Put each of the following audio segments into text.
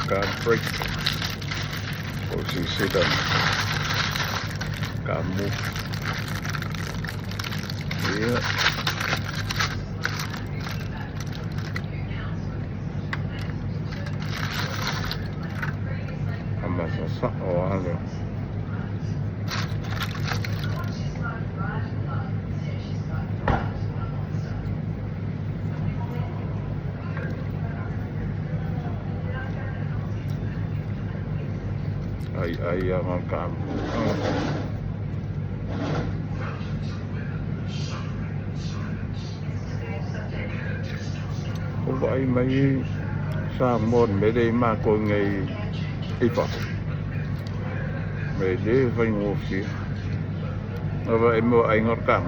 break posisi dan kaamu. Iya. Sama sasak orang tu. Ayam makan. Vậy mấy sa môn mấy đây mà cô ngày ít vào mấy đây phải ngủ xí vậy mà anh ngọt cảm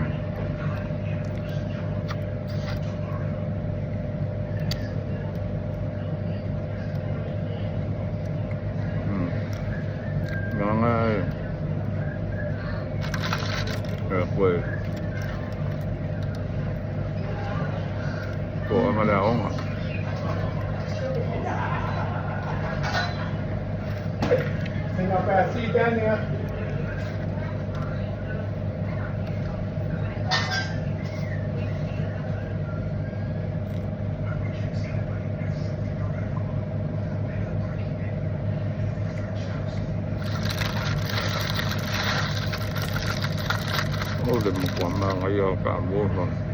ngon ơi quê của mà đào không ạ. Tinggal fasi kan ya. Udah mau ngayo kamu kan.